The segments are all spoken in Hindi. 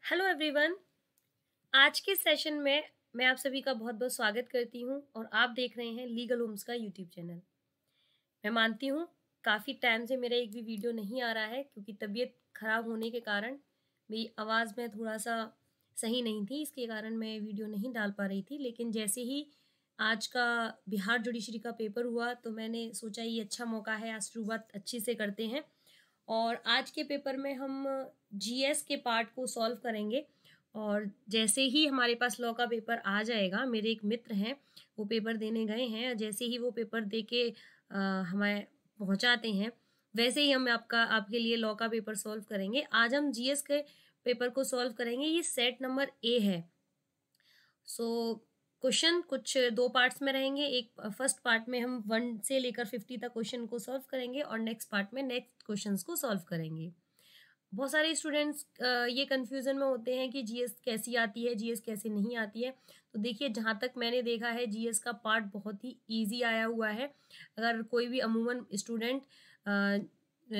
Hello everyone. आज के सेशन में मैं आप सभी का बहुत बहुत स्वागत करती हूं और आप देख रहे हैं लीगल होम्स का यूट्यूब चैनल। मैं मानती हूं काफ़ी टाइम से मेरा एक भी वीडियो नहीं आ रहा है क्योंकि तबीयत ख़राब होने के कारण मेरी आवाज़ में थोड़ा सा सही नहीं थी, इसके कारण मैं वीडियो नहीं डाल पा रही थी। लेकिन जैसे ही आज का बिहार जुडिशरी का पेपर हुआ तो मैंने सोचा ये अच्छा मौका है, आज शुरुआत अच्छी से करते हैं। और आज के पेपर में हम जीएस के पार्ट को सॉल्व करेंगे और जैसे ही हमारे पास लॉ का पेपर आ जाएगा, मेरे एक मित्र हैं वो पेपर देने गए हैं, जैसे ही वो पेपर दे के हमें पहुंचाते हैं वैसे ही हम आपके लिए लॉ का पेपर सॉल्व करेंगे। आज हम जीएस के पेपर को सॉल्व करेंगे। ये सेट नंबर ए है। सो क्वेश्चन कुछ दो पार्ट्स में रहेंगे। एक फर्स्ट पार्ट में हम 1 से लेकर 50 तक क्वेश्चन को सॉल्व करेंगे और नेक्स्ट पार्ट में नेक्स्ट क्वेश्चंस को सॉल्व करेंगे। बहुत सारे स्टूडेंट्स ये कंफ्यूजन में होते हैं कि जीएस कैसी आती है, जीएस कैसे नहीं आती है। तो देखिए, जहाँ तक मैंने देखा है जीएस का पार्ट बहुत ही इजी आया हुआ है। अगर कोई भी अमूमन स्टूडेंट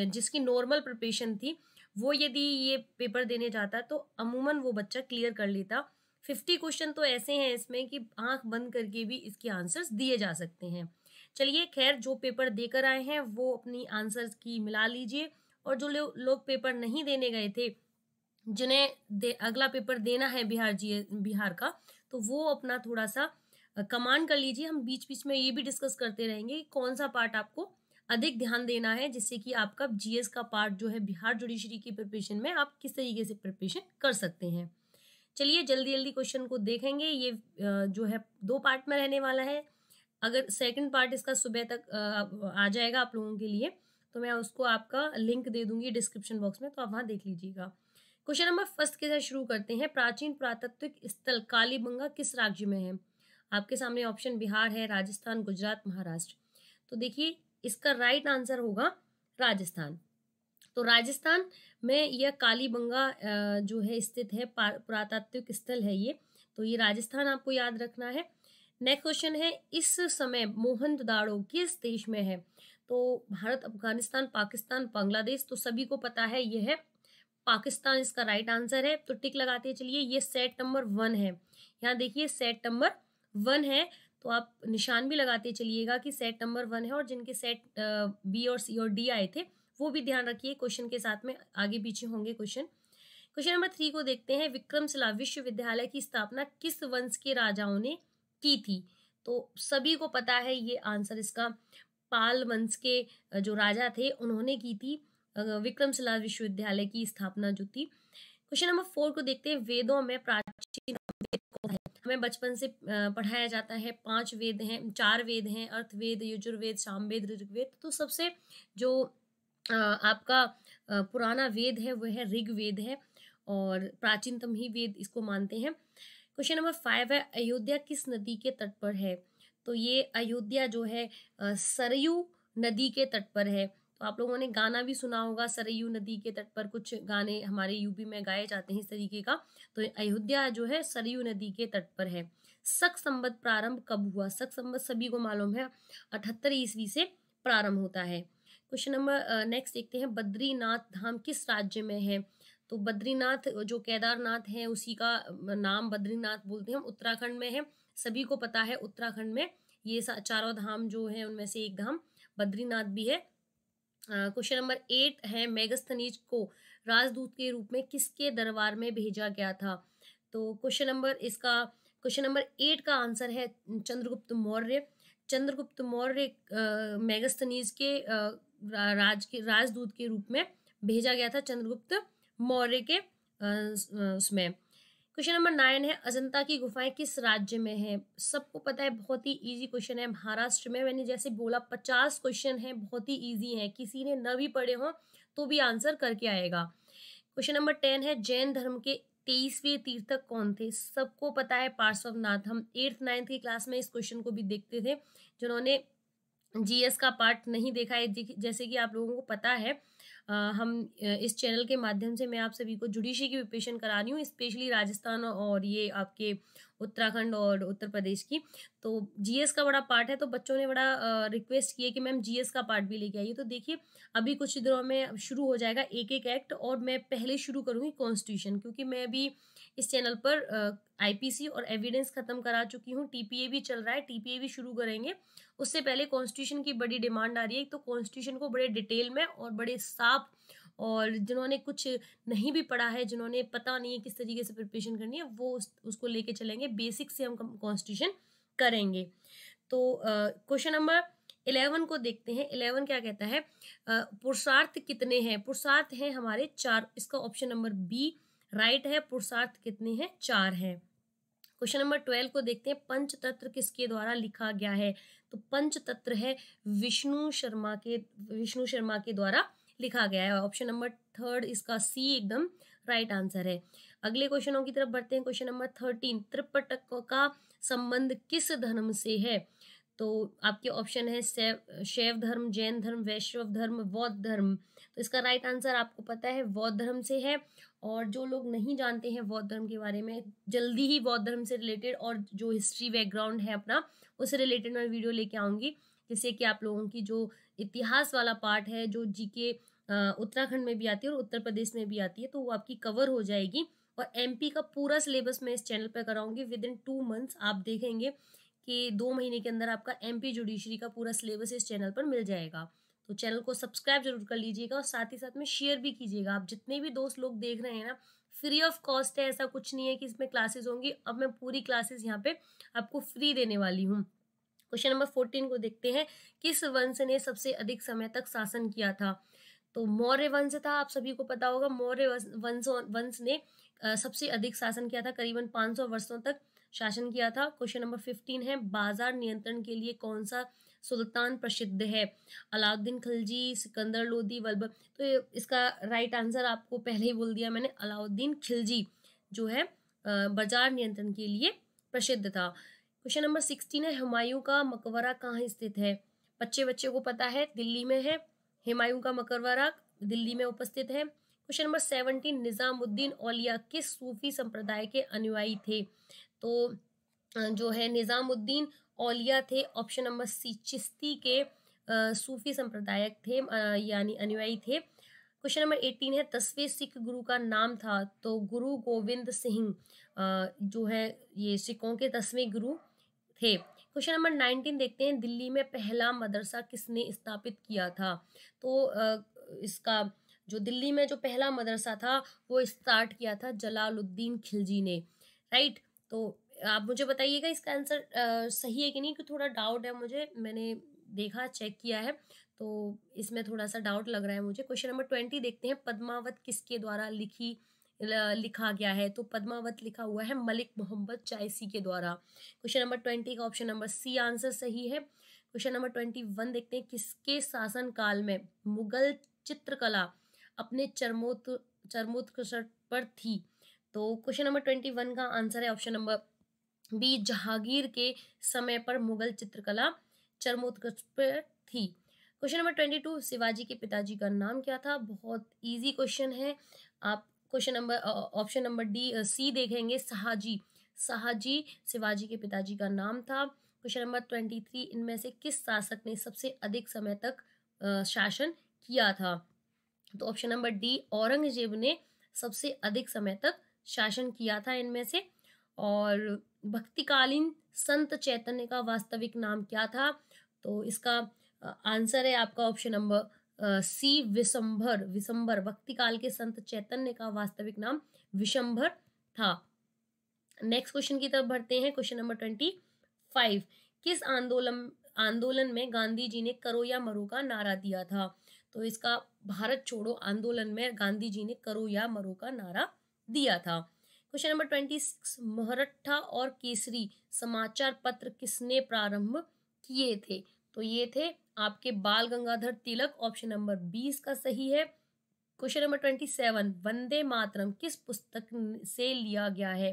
जिसकी नॉर्मल प्रिपरेशन थी वो यदि ये पेपर देने जाता तो अमूमन वो बच्चा क्लियर कर लेता। 50 क्वेश्चन तो ऐसे हैं इसमें कि आंख बंद करके भी इसके आंसर्स दिए जा सकते हैं। चलिए खैर, जो पेपर देकर आए हैं वो अपनी आंसर्स की मिला लीजिए और जो लोग पेपर नहीं देने गए थे, जिन्हें अगला पेपर देना है बिहार का, तो वो अपना थोड़ा सा कमांड कर लीजिए। हम बीच बीच में ये भी डिस्कस करते रहेंगे कि कौन सा पार्ट आपको अधिक ध्यान देना है, जिससे कि आपका जीएस का पार्ट जो है बिहार जुडिशरी की प्रिपरेशन में आप किस तरीके से प्रिपरेशन कर सकते हैं। चलिए जल्दी जल्दी क्वेश्चन को देखेंगे। ये जो है 2 पार्ट में रहने वाला है। अगर सेकंड पार्ट इसका सुबह तक आ जाएगा आप लोगों के लिए तो मैं उसको आपका लिंक दे दूंगी डिस्क्रिप्शन बॉक्स में, तो आप वहां देख लीजिएगा। क्वेश्चन नंबर फर्स्ट के साथ शुरू करते हैं। प्राचीन पुरातात्विक स्थल कालीबंगा किस राज्य में है? आपके सामने ऑप्शन बिहार है, राजस्थान, गुजरात, महाराष्ट्र। तो देखिए, इसका राइट आंसर होगा राजस्थान। तो राजस्थान में यह कालीबंगा जो है स्थित है, पुरातात्विक स्थल है ये। तो ये राजस्थान आपको याद रखना है। नेक्स्ट क्वेश्चन है, इस समय मोहनजोदाड़ो किस देश में है? तो भारत, अफगानिस्तान, पाकिस्तान, बांग्लादेश। तो सभी को पता है यह है पाकिस्तान, इसका राइट आंसर है। तो टिक लगाते चलिए। ये सेट नंबर 1 है। यहाँ देखिए सेट नंबर 1 है, तो आप निशान भी लगाते चलिएगा कि सेट नंबर 1 है। और जिनके सेट बी और सी और डी आए थे वो भी ध्यान रखिए, क्वेश्चन के साथ में आगे पीछे होंगे क्वेश्चन। क्वेश्चन नंबर 3 को देखते हैं। विक्रमशिला विश्वविद्यालय की स्थापना किस वंश के राजाओं ने की थी? तो सभी को पता है ये आंसर इसका पाल वंश के जो राजा थे उन्होंने की थी विक्रमशिला विश्वविद्यालय की स्थापना जो थी। क्वेश्चन नंबर 4 को देखते हैं। वेदों में प्राचीन वेद कौन है? हमें बचपन से पढ़ाया जाता है 5 वेद हैं, 4 वेद हैं, अर्थवेद, यजुर्वेद, सामवेद, ऋग्वेद। तो सबसे जो आपका पुराना वेद है वह है ऋग्वेद है और प्राचीनतम ही वेद इसको मानते हैं। क्वेश्चन नंबर 5 है, अयोध्या किस नदी के तट पर है? तो ये अयोध्या जो है सरयू नदी के तट पर है। तो आप लोगों ने गाना भी सुना होगा, सरयू नदी के तट पर। कुछ गाने हमारे यूपी में गाए जाते हैं इस तरीके का। तो अयोध्या जो है सरयू नदी के तट पर है। शक संवत प्रारंभ कब हुआ? शक संवत सभी को मालूम है 78 ईस्वी से प्रारंभ होता है। क्वेश्चन नंबर नेक्स्ट देखते हैं। बद्रीनाथ धाम किस राज्य में है? तो बद्रीनाथ जो केदारनाथ है उसी का नाम बद्रीनाथ बोलते हैं, हम उत्तराखंड में है। सभी को पता है उत्तराखंड में ये चारों धाम जो है उनमें से एक धाम बद्रीनाथ भी है। क्वेश्चन नंबर 8 है, मेगास्थनीज को राजदूत के रूप में किसके दरबार में भेजा गया था? तो क्वेश्चन नंबर 8 का आंसर है चंद्रगुप्त मौर्य। चंद्रगुप्त मौर्य मेगास्थनीज के राजदूत के रूप में भेजा गया था चंद्रगुप्त मौर्य के उसमें। क्वेश्चन नंबर 9 है, अजंता की गुफाएं किस राज्य में है? सबको पता है, बहुत ही इजी क्वेश्चन है, महाराष्ट्र में। मैंने जैसे बोला 50 क्वेश्चन है, बहुत ही इजी है, किसी ने न भी पढ़े हो तो भी आंसर करके आएगा। क्वेश्चन नंबर 10 है, जैन धर्म के 23वें तीर्थक कौन थे? सबको पता है पार्श्वनाथ। हम 8th 9th की क्लास में इस क्वेश्चन को भी देखते थे। जिन्होंने जीएस का पार्ट नहीं देखा है, जैसे कि आप लोगों को पता है हम इस चैनल के माध्यम से मैं आप सभी को जुडिशरी की प्रिपरेशन करा रही हूँ, स्पेशली राजस्थान और ये आपके उत्तराखंड और उत्तर प्रदेश की। तो जीएस का बड़ा पार्ट है, तो बच्चों ने बड़ा रिक्वेस्ट की है कि मैम जीएस का पार्ट भी लेके आइए। तो देखिए अभी कुछ दिनों में शुरू हो जाएगा एक एक एक्ट, और मैं पहले शुरू करूँगी कॉन्स्टिट्यूशन, क्योंकि मैं अभी इस चैनल पर आईपीसी और एविडेंस खत्म करा चुकी हूँ। टीपीए भी चल रहा है, टीपीए भी शुरू करेंगे। उससे पहले कॉन्स्टिट्यूशन की बड़ी डिमांड आ रही है, तो कॉन्स्टिट्यूशन को बड़े डिटेल में और बड़े साफ, और जिन्होंने कुछ नहीं भी पढ़ा है, जिन्होंने पता नहीं है किस तरीके से प्रिपरेशन करनी है, वो उसको लेके चलेंगे। बेसिक से हम कॉन्स्टिट्यूशन करेंगे। तो क्वेश्चन नंबर 11 को देखते हैं। 11 क्या कहता है, पुरुषार्थ कितने हैं? पुरुषार्थ हैं हमारे 4, इसका ऑप्शन नंबर बी राइट है। पुरुषार्थ कितने हैं? 4 हैं। क्वेश्चन नंबर 12 को देखते हैं, पंचतंत्र किसके द्वारा लिखा गया है? तो पंचतंत्र है विष्णु शर्मा के द्वारा लिखा गया है। ऑप्शन नंबर 3 इसका सी एकदम राइट आंसर है। अगले क्वेश्चनों की तरफ बढ़ते हैं। क्वेश्चन नंबर 13, त्रिपिटक का संबंध किस धर्म से है? तो आपके ऑप्शन है शैव धर्म, जैन धर्म, वैष्णव धर्म, बौद्ध धर्म। तो इसका राइट आंसर आपको पता है बौद्ध धर्म से है। और जो लोग नहीं जानते हैं बौद्ध धर्म के बारे में, जल्दी ही बौद्ध धर्म से रिलेटेड और जो हिस्ट्री बैकग्राउंड है अपना, उससे रिलेटेड मैं वीडियो लेके आऊँगी, जिससे कि आप लोगों की जो इतिहास वाला पार्ट है, जो जीके उत्तराखंड में भी आती है और उत्तर प्रदेश में भी आती है, तो वो आपकी कवर हो जाएगी। और एमपी का पूरा सिलेबस मैं इस चैनल पर कराऊंगी विद इन 2 मंथ्स। आप देखेंगे कि 2 महीने के अंदर आपका एमपी जुडिशरी का पूरा सिलेबस इस चैनल पर मिल जाएगा। तो चैनल को सब्सक्राइब जरूर कर लीजिएगा और साथ ही साथ में शेयर भी कीजिएगा। आप जितने भी दोस्त लोग देख रहे हैं ना, फ्री ऑफ कॉस्ट है, ऐसा कुछ नहीं है कि इसमें क्लासेस होंगी। अब मैं पूरी क्लासेस यहाँ पे आपको फ्री देने वाली हूँ। क्वेश्चन नंबर 14 को देखते हैं, किस वंश ने सबसे अधिक समय तक शासन किया था? तो मौर्य वंश था, आप सभी को पता होगा। मौर्य वंश ने सबसे अधिक शासन किया था, करीबन 500 वर्षों तक शासन किया था। क्वेश्चन नंबर 15 है, बाजार नियंत्रण के लिए कौन सा सुल्तान प्रसिद्ध है? अलाउद्दीन खिलजी, सिकंदर लोदी, बलबन। तो इसका राइट आंसर आपको पहले ही बोल दिया मैंने, अलाउद्दीन खिलजी जो है बाजार नियंत्रण के लिए प्रसिद्ध था। क्वेश्चन नंबर 16 है, हुमायूं का मकबरा कहाँ स्थित है? बच्चे को पता है, दिल्ली में है। हुमायूं का मकबरा दिल्ली में उपस्थित है। क्वेश्चन नंबर 17, निजामुद्दीन औलिया किस सूफी संप्रदाय के अनुयायी थे? तो जो है निजामुद्दीन औलिया थे, ऑप्शन नंबर सी, चिश्ती के सूफी संप्रदायक थे, यानी अनुयायी थे। क्वेश्चन नंबर 18 है, 10वें सिख गुरु का नाम था? तो गुरु गोविंद सिंह जो है ये सिखों के 10वें गुरु थे। क्वेश्चन नंबर 19 देखते हैं, दिल्ली में पहला मदरसा किसने स्थापित किया था? तो इसका जो दिल्ली में जो पहला मदरसा था वो स्टार्ट किया था जलालुद्दीन खिलजी ने, राइट। तो आप मुझे बताइएगा इसका आंसर सही है कि नहीं, कि थोड़ा डाउट है मुझे, मैंने देखा चेक किया है, तो इसमें थोड़ा सा डाउट लग रहा है मुझे। क्वेश्चन नंबर 20 देखते हैं, पद्मावत किसके द्वारा लिखा गया है? तो पद्मावत लिखा हुआ है मलिक मोहम्मद चायसी के द्वारा। क्वेश्चन नंबर 20 का ऑप्शन नंबर सी आंसर सही है। क्वेश्चन नंबर 21 देखते हैं, किसके शासन काल में मुगल चित्रकला अपने चरमोत्कर्ष पर थी? तो क्वेश्चन नंबर 21 का आंसर है ऑप्शन नंबर बी, जहांगीर के समय पर मुगल चित्रकला चरमोत्कर्ष पर थी। क्वेश्चन नंबर 22, शिवाजी के पिताजी का नाम क्या था? बहुत इजी क्वेश्चन है। आप question number option number D C देखेंगे, शाहजी शिवाजी के पिताजी का नाम था। क्वेश्चन नंबर 23, इनमें से किस शासक ने सबसे अधिक समय तक शासन किया था? तो ऑप्शन नंबर डी, औरंगजेब ने सबसे अधिक समय तक शासन किया था इनमें से। और भक्तिकालीन संत चैतन्य का वास्तविक नाम क्या था? तो इसका आंसर है आपका ऑप्शन नंबर सी, विशंभर। भक्तिकाल के संत चैतन्य का वास्तविक नाम विशंभर था। नेक्स्ट क्वेश्चन की तरफ बढ़ते हैं। क्वेश्चन नंबर 25, किस आंदोलन में गांधी जी ने करो या मरो का नारा दिया था? तो इसका भारत छोड़ो आंदोलन में गांधी जी ने करो या मरो का नारा दिया था। क्वेश्चन नंबर 26, मरहट्ठा और केसरी समाचार पत्र किसने प्रारंभ किए थे? तो ये थे आपके बाल गंगाधर तिलक, ऑप्शन नंबर 20 का सही है। क्वेश्चन नंबर 27, वंदे मातरम किस पुस्तक से लिया गया है?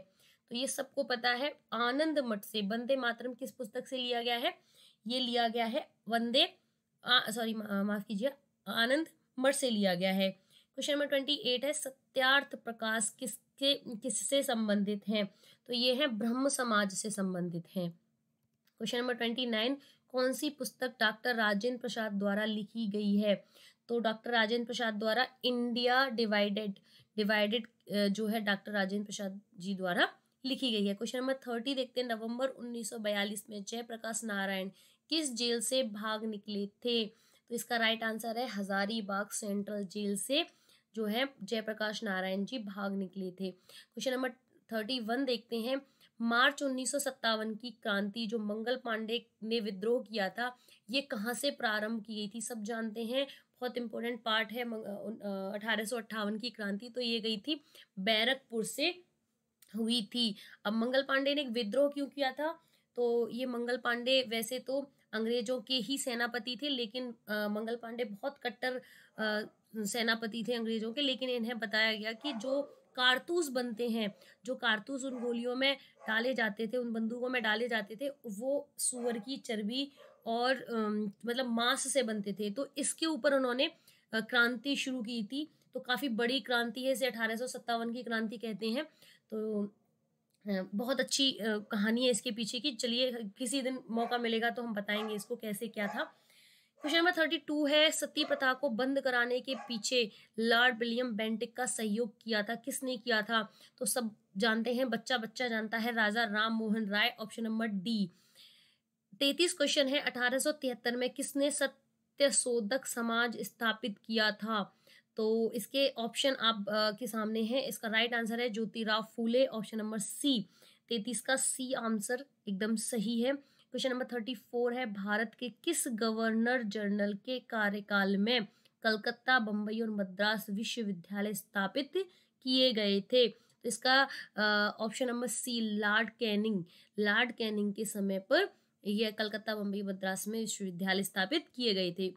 तो ये सबको पता है, आनंद मठ से। वंदे मातरम किस पुस्तक से लिया गया है? ये लिया गया है माफ कीजिए, आनंद मठ से लिया गया है। क्वेश्चन नंबर 28 है, सत्यार्थ प्रकाश किससे संबंधित हैं? तो ये है ब्रह्म समाज से संबंधित हैं। क्वेश्चन नंबर 29, कौन सी पुस्तक डॉक्टर राजेंद्र प्रसाद द्वारा लिखी गई है? तो डॉक्टर राजेंद्र प्रसाद द्वारा इंडिया डिवाइडेड जो है डॉक्टर राजेंद्र प्रसाद जी द्वारा लिखी गई है। क्वेश्चन नंबर 30 देखते हैं, नवंबर 1942 में जयप्रकाश नारायण किस जेल से भाग निकले थे? तो इसका राइट आंसर है हजारीबाग सेंट्रल जेल से जो है जयप्रकाश नारायण जी भाग निकले थे। क्वेश्चन नंबर 31 देखते हैं, मार्च 1957 की क्रांति जो मंगल पांडे ने विद्रोह किया था, ये कहाँ से प्रारंभ की गई थी? सब जानते हैं, बहुत इंपॉर्टेंट पार्ट है 1858 की क्रांति, तो ये गई थी बैरकपुर से हुई थी। अब मंगल पांडे ने एक विद्रोह क्यों किया था? तो ये मंगल पांडे वैसे तो अंग्रेजों के ही सेनापति थे, लेकिन मंगल पांडे बहुत कट्टर सेनापति थे अंग्रेजों के, लेकिन इन्हें बताया गया कि जो कारतूस बनते हैं, जो कारतूस उन गोलियों में डाले जाते थे, उन बंदूकों में डाले जाते थे, वो सुअर की चर्बी और मतलब मांस से बनते थे। तो इसके ऊपर उन्होंने क्रांति शुरू की थी। तो काफी बड़ी क्रांति है, इसे 1857 की क्रांति कहते हैं। तो बहुत अच्छी कहानी है इसके पीछे की। चलिए किसी दिन मौका मिलेगा तो हम बताएंगे इसको कैसे क्या था। क्वेश्चन नंबर 32 है, सती प्रथा को बंद कराने के पीछे लॉर्ड विलियम बेंटिक का सहयोग किया था, किसने किया था? तो सब जानते हैं, बच्चा बच्चा जानता है, राजा Ram Mohan Roy, option number D. 33 question है, 1873 में किसने सत्यशोधक समाज स्थापित किया था? तो इसके ऑप्शन आप के सामने है। इसका राइट आंसर है ज्योतिराव फूले, ऑप्शन नंबर सी। 33 का सी आंसर एकदम सही है। क्वेश्चन नंबर 34 है, भारत के किस गवर्नर जनरल के कार्यकाल में कलकत्ता, बंबई और मद्रास विश्वविद्यालय स्थापित किए गए थे? तो इसका option number C Lord Canning के समय पर यह कलकत्ता, बंबई, मद्रास में विश्वविद्यालय स्थापित किए गए थे।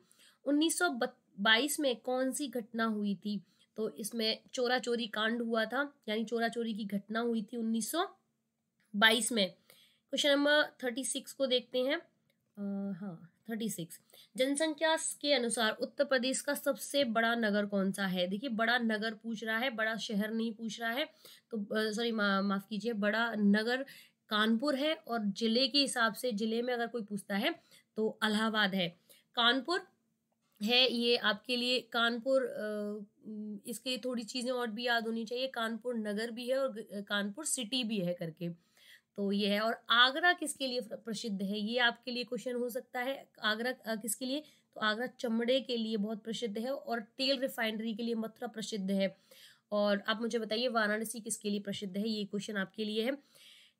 1922 में कौन सी घटना हुई थी? तो इसमें चोरा चोरी कांड हुआ था, यानी चोरा चोरी की घटना हुई थी 1922 में। क्वेश्चन नंबर 36 को देखते हैं। 36, जनसंख्या के अनुसार उत्तर प्रदेश का सबसे बड़ा नगर कौन सा है? देखिए, बड़ा नगर पूछ रहा है, बड़ा शहर नहीं पूछ रहा है। तो सॉरी माफ कीजिए, बड़ा नगर कानपुर है, और जिले के हिसाब से जिले में अगर कोई पूछता है तो इलाहाबाद है। कानपुर है ये आपके लिए, कानपुर इसके थोड़ी चीजें और भी याद होनी चाहिए, कानपुर नगर भी है और कानपुर सिटी भी है करके, तो ये है। और आगरा किसके लिए प्रसिद्ध है? ये आपके लिए क्वेश्चन हो सकता है। आगरा किसके लिए? तो आगरा चमड़े के लिए बहुत प्रसिद्ध है, और तेल रिफाइनरी के लिए मथुरा प्रसिद्ध है। और आप मुझे बताइए वाराणसी किसके लिए प्रसिद्ध है? ये क्वेश्चन आपके लिए है।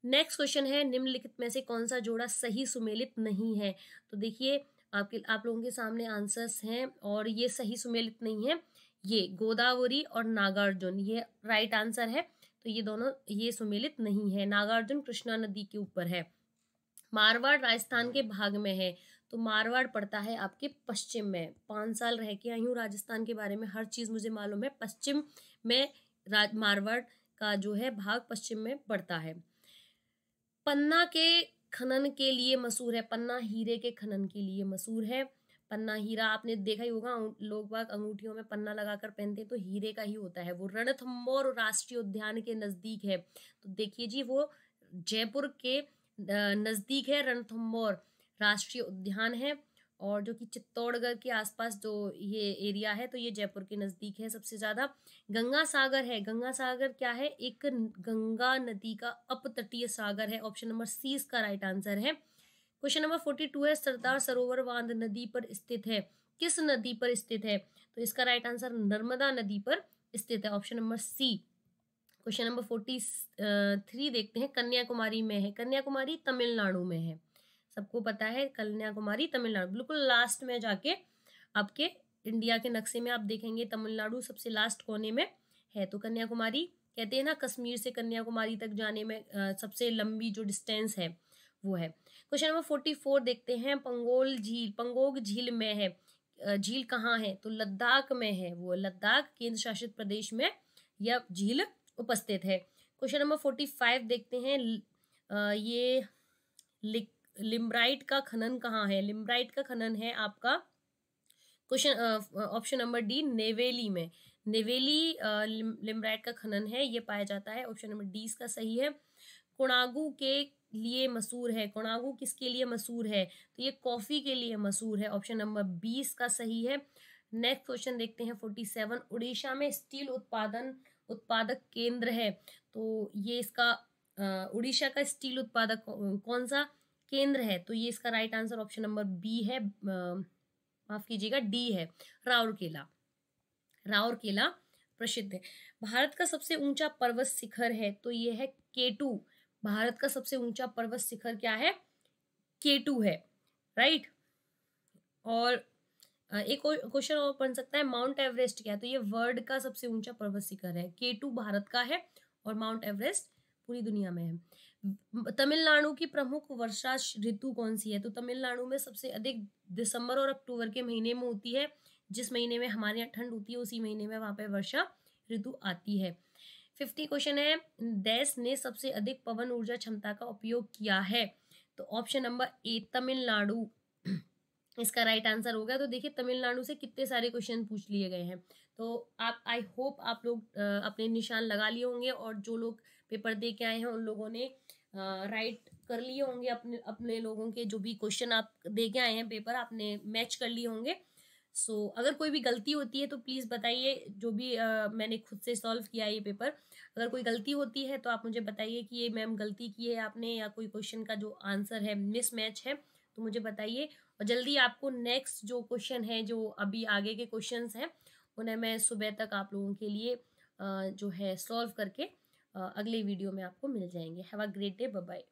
नेक्स्ट क्वेश्चन है, निम्नलिखित में से कौन सा जोड़ा सही सुमेलित नहीं है? तो देखिए आप लोगों के सामने आंसर्स हैं, और ये सही सुमेलित नहीं है। ये गोदावरी और नागार्जुन, ये राइट आंसर है। तो ये दोनों ये सुमेलित नहीं है। नागार्जुन कृष्णा नदी के ऊपर है। मारवाड़ राजस्थान के भाग में है, तो मारवाड़ पड़ता है आपके पश्चिम में। 5 साल रह के आई हूँ राजस्थान के बारे में, हर चीज मुझे मालूम है। पश्चिम में मारवाड़ का जो है भाग पश्चिम में पड़ता है। पन्ना के खनन के लिए मशहूर है, पन्ना हीरे के खनन के लिए मशहूर है। पन्ना हीरा आपने देखा ही होगा, लोग बाग अंगूठियों में पन्ना लगाकर पहनते हैं, तो हीरे का ही होता है वो। रणथंभौर राष्ट्रीय उद्यान के नजदीक है, तो देखिए जी वो जयपुर के नजदीक है, रणथंभौर राष्ट्रीय उद्यान है। और जो कि चित्तौड़गढ़ के आसपास जो ये एरिया है, तो ये जयपुर के नजदीक है सबसे ज्यादा। गंगा सागर है, गंगा सागर क्या है? एक गंगा नदी का अपतटीय सागर है, ऑप्शन नंबर सी इसका राइट आंसर है। क्वेश्चन नंबर 42 है, सरदार सरोवर बांध नदी पर स्थित है, किस नदी पर स्थित है? तो इसका राइट आंसर नर्मदा नदी पर स्थित है, option number C. Question number 43 देखते हैं, कन्याकुमारी में है, कन्याकुमारी तमिलनाडु में है, सबको पता है कन्याकुमारी तमिलनाडु बिल्कुल लास्ट में जाके आपके इंडिया के नक्शे में आप देखेंगे तमिलनाडु सबसे लास्ट कोने में है। तो कन्याकुमारी कहते हैं ना, कश्मीर से कन्याकुमारी तक जाने में सबसे लंबी जो डिस्टेंस है वो है। क्वेश्चन नंबर 44 देखते हैं, पंगोग झील में है, झील कहाँ है? तो लद्दाख में है वो, लद्दाख केंद्र शासित प्रदेश में यह झील उपस्थित है। क्वेश्चन नंबर 45 देखते हैं, ये लिम्ब्राइट का खनन कहाँ है? लिम्ब्राइट का खनन है आपका question option number D Neyveli में, नेवेली लिमराइट का खनन है, ये पाया जाता है। ऑप्शन नंबर डी इसका सही है। कोणार्क के लिए मशहूर है, कोणार्क किसके लिए मशहूर है, तो ये कॉफी के लिए मशहूर है। ऑप्शन नंबर 20 का सही है। नेक्स्ट क्वेश्चन देखते हैं 47। उड़ीसा में स्टील उत्पादक केंद्र है, तो ये इसका उड़ीसा का स्टील उत्पादक कौन सा केंद्र है, तो ये इसका right answer option number B है, माफ कीजिएगा डी है, राउरकेला। राउरकेला प्रसिद्ध है। भारत का सबसे ऊंचा पर्वत शिखर है, तो ये है K2। भारत का सबसे ऊंचा पर्वत शिखर क्या है, K2 है, राइट। और एक क्वेश्चन और बन सकता है, माउंट एवरेस्ट क्या है, तो ये वर्ल्ड का सबसे ऊंचा पर्वत शिखर है। K2 भारत का है और माउंट एवरेस्ट पूरी दुनिया में है। तमिलनाडु की प्रमुख वर्षा ऋतु कौन सी है, तो तमिलनाडु में सबसे अधिक दिसंबर और अक्टूबर के महीने में होती है। जिस महीने में हमारे यहाँ ठंड होती है उसी महीने में वहां पे वर्षा ऋतु आती है। 50 क्वेश्चन है, देश ने सबसे अधिक पवन ऊर्जा क्षमता का उपयोग किया है, तो ऑप्शन नंबर ए तमिलनाडु इसका राइट आंसर होगा। तो देखिए तमिलनाडु से कितने सारे क्वेश्चन पूछ लिए गए हैं, तो आप आई होप आप लोग अपने निशान लगा लिए होंगे, और जो लोग पेपर दे के आए हैं उन लोगों ने राइट कर लिए होंगे, अपने अपने लोगों के जो भी क्वेश्चन आप दे के आए हैं पेपर आपने मैच कर लिए होंगे। सो अगर कोई भी गलती होती है तो प्लीज़ बताइए, जो भी मैंने खुद से सॉल्व किया ये पेपर, अगर कोई गलती होती है तो आप मुझे बताइए कि ये मैम गलती की है आपने, या कोई क्वेश्चन का जो आंसर है मिसमैच है तो मुझे बताइए। और जल्दी आपको नेक्स्ट जो क्वेश्चन है, जो अभी आगे के क्वेश्चंस हैं, उन्हें मैं सुबह तक आप लोगों के लिए जो है सॉल्व करके अगले वीडियो में आपको मिल जाएंगे। Have a great day, bye bye.